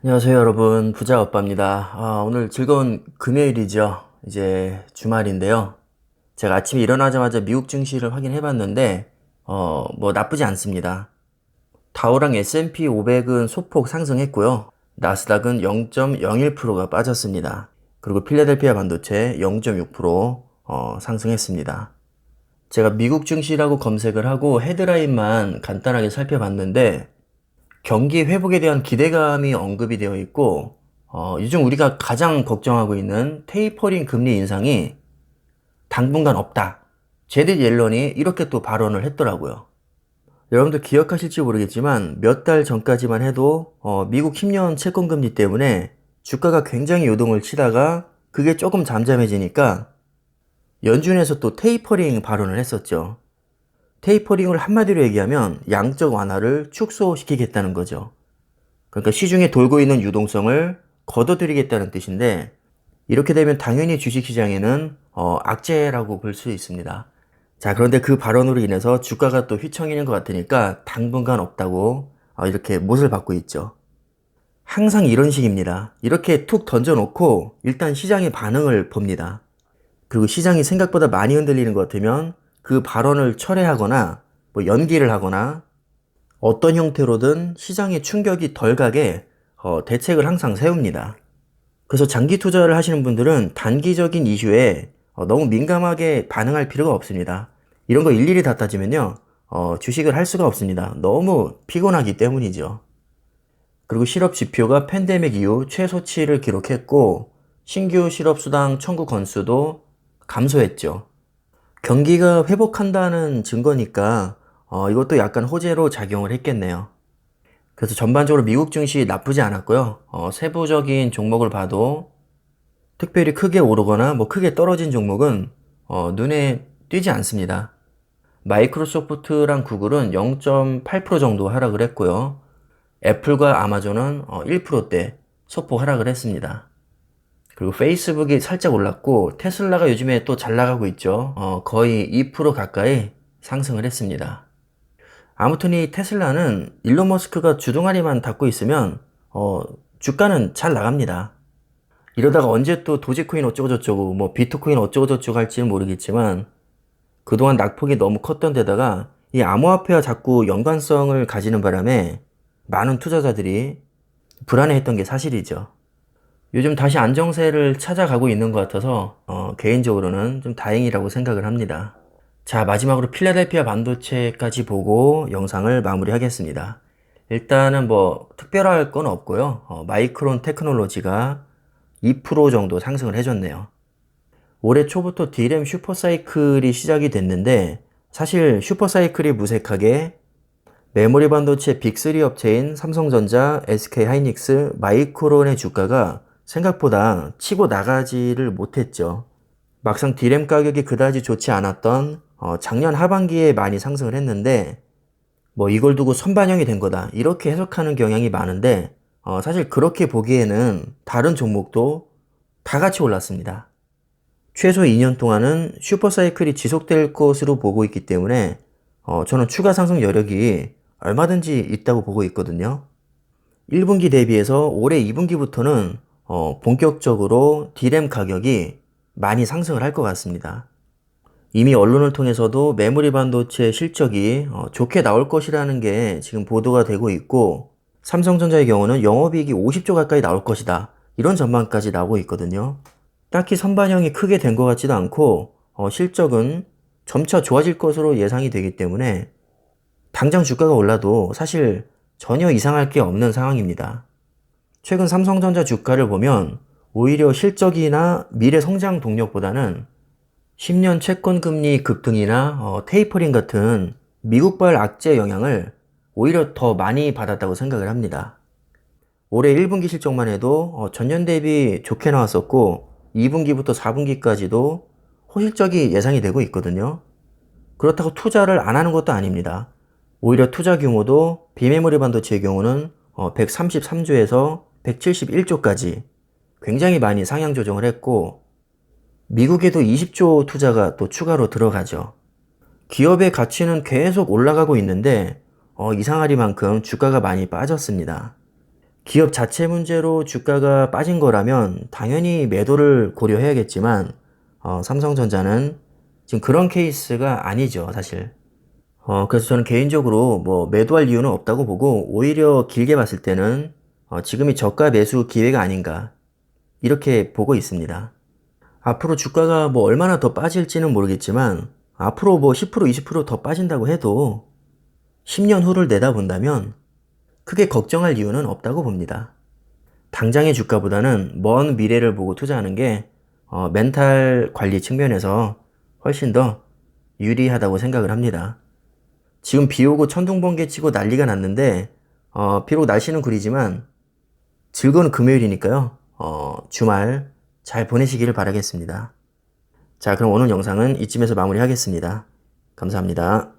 안녕하세요 여러분, 부자오빠입니다. 오늘 즐거운 금요일이죠. 이제 주말인데요. 제가 아침에 일어나자마자 미국 증시를 확인해봤는데 뭐 나쁘지 않습니다. 다우랑 S&P 500은 소폭 상승했고요. 나스닥은 0.01%가 빠졌습니다. 그리고 필라델피아 반도체 0.6% 상승했습니다. 제가 미국 증시라고 검색을 하고 헤드라인만 간단하게 살펴봤는데 경기 회복에 대한 기대감이 언급이 되어 있고, 요즘 우리가 가장 걱정하고 있는 테이퍼링 금리 인상이 당분간 없다. 제닛 옐런이 이렇게 또 발언을 했더라고요. 여러분들 기억하실지 모르겠지만 몇 달 전까지만 해도 미국 10년 채권 금리 때문에 주가가 굉장히 요동을 치다가 그게 조금 잠잠해지니까 연준에서 또 테이퍼링 발언을 했었죠. 테이퍼링을 한마디로 얘기하면 양적 완화를 축소시키겠다는 거죠. 그러니까 시중에 돌고 있는 유동성을 걷어들이겠다는 뜻인데, 이렇게 되면 당연히 주식시장에는 악재라고 볼 수 있습니다. 자, 그런데 그 발언으로 인해서 주가가 또 휘청이는 것 같으니까 당분간 없다고 이렇게 못을 받고 있죠. 항상 이런 식입니다. 이렇게 툭 던져놓고 일단 시장의 반응을 봅니다. 그리고 시장이 생각보다 많이 흔들리는 것 같으면 그 발언을 철회하거나 뭐 연기를 하거나 어떤 형태로든 시장의 충격이 덜 가게 대책을 항상 세웁니다. 그래서 장기 투자를 하시는 분들은 단기적인 이슈에 너무 민감하게 반응할 필요가 없습니다. 이런 거 일일이 다 따지면요, 주식을 할 수가 없습니다. 너무 피곤하기 때문이죠. 그리고 실업 지표가 팬데믹 이후 최소치를 기록했고, 신규 실업수당 청구 건수도 감소했죠. 경기가 회복한다는 증거니까 이것도 약간 호재로 작용을 했겠네요. 그래서 전반적으로 미국 증시 나쁘지 않았고요. 세부적인 종목을 봐도 특별히 크게 오르거나 뭐 크게 떨어진 종목은 눈에 띄지 않습니다. 마이크로소프트랑 구글은 0.8% 정도 하락을 했고요. 애플과 아마존은 1%대 소폭 하락을 했습니다. 그리고 페이스북이 살짝 올랐고 테슬라가 요즘에 또 잘 나가고 있죠. 거의 2% 가까이 상승을 했습니다. 아무튼 이 테슬라는 일론 머스크가 주둥아리만 닫고 있으면 주가는 잘 나갑니다. 이러다가 언제 또 도지코인 어쩌고저쩌고 뭐 비트코인 어쩌고저쩌고 할지는 모르겠지만 그동안 낙폭이 너무 컸던 데다가 이 암호화폐와 자꾸 연관성을 가지는 바람에 많은 투자자들이 불안해했던 게 사실이죠. 요즘 다시 안정세를 찾아가고 있는 것 같아서 개인적으로는 좀 다행이라고 생각을 합니다. 자, 마지막으로 필라델피아 반도체까지 보고 영상을 마무리하겠습니다. 일단은 뭐 특별할 건 없고요. 마이크론 테크놀로지가 2% 정도 상승을 해줬네요. 올해 초부터 D램 슈퍼사이클이 시작이 됐는데 사실 슈퍼사이클이 무색하게 메모리 반도체 빅3 업체인 삼성전자, SK하이닉스, 마이크론의 주가가 생각보다 치고 나가지를 못했죠. 막상 D램 가격이 그다지 좋지 않았던 작년 하반기에 많이 상승을 했는데 뭐 이걸 두고 선반영이 된 거다 이렇게 해석하는 경향이 많은데 사실 그렇게 보기에는 다른 종목도 다 같이 올랐습니다. 최소 2년 동안은 슈퍼사이클이 지속될 것으로 보고 있기 때문에 저는 추가 상승 여력이 얼마든지 있다고 보고 있거든요. 1분기 대비해서 올해 2분기부터는 본격적으로 D램 가격이 많이 상승을 할 것 같습니다. 이미 언론을 통해서도 메모리 반도체 실적이 좋게 나올 것이라는 게 지금 보도가 되고 있고 삼성전자의 경우는 영업이익이 50조 가까이 나올 것이다 이런 전망까지 나오고 있거든요. 딱히 선반영이 크게 된 것 같지도 않고 실적은 점차 좋아질 것으로 예상이 되기 때문에 당장 주가가 올라도 사실 전혀 이상할 게 없는 상황입니다. 최근 삼성전자 주가를 보면 오히려 실적이나 미래 성장 동력보다는 10년 채권 금리 급등이나 테이퍼링 같은 미국발 악재 영향을 오히려 더 많이 받았다고 생각을 합니다. 올해 1분기 실적만 해도 전년 대비 좋게 나왔었고 2분기부터 4분기까지도 호실적이 예상이 되고 있거든요. 그렇다고 투자를 안 하는 것도 아닙니다. 오히려 투자 규모도 비메모리 반도체의 경우는 133조에서 171조까지 굉장히 많이 상향 조정을 했고 미국에도 20조 투자가 또 추가로 들어가죠. 기업의 가치는 계속 올라가고 있는데 이상하리만큼 주가가 많이 빠졌습니다. 기업 자체 문제로 주가가 빠진 거라면 당연히 매도를 고려해야겠지만 삼성전자는 지금 그런 케이스가 아니죠, 사실. 그래서 저는 개인적으로 뭐 매도할 이유는 없다고 보고 오히려 길게 봤을 때는 지금이 저가 매수 기회가 아닌가 이렇게 보고 있습니다. 앞으로 주가가 뭐 얼마나 더 빠질지는 모르겠지만 앞으로 뭐 10% 20%더 빠진다고 해도 10년 후를 내다본다면 크게 걱정할 이유는 없다고 봅니다. 당장의 주가보다는 먼 미래를 보고 투자하는 게 멘탈 관리 측면에서 훨씬 더 유리하다고 생각을 합니다. 지금 비 오고 천둥 번개 치고 난리가 났는데 비록 날씨는 구리지만 즐거운 금요일이니까요. 주말 잘 보내시기를 바라겠습니다. 자, 그럼 오늘 영상은 이쯤에서 마무리하겠습니다. 감사합니다.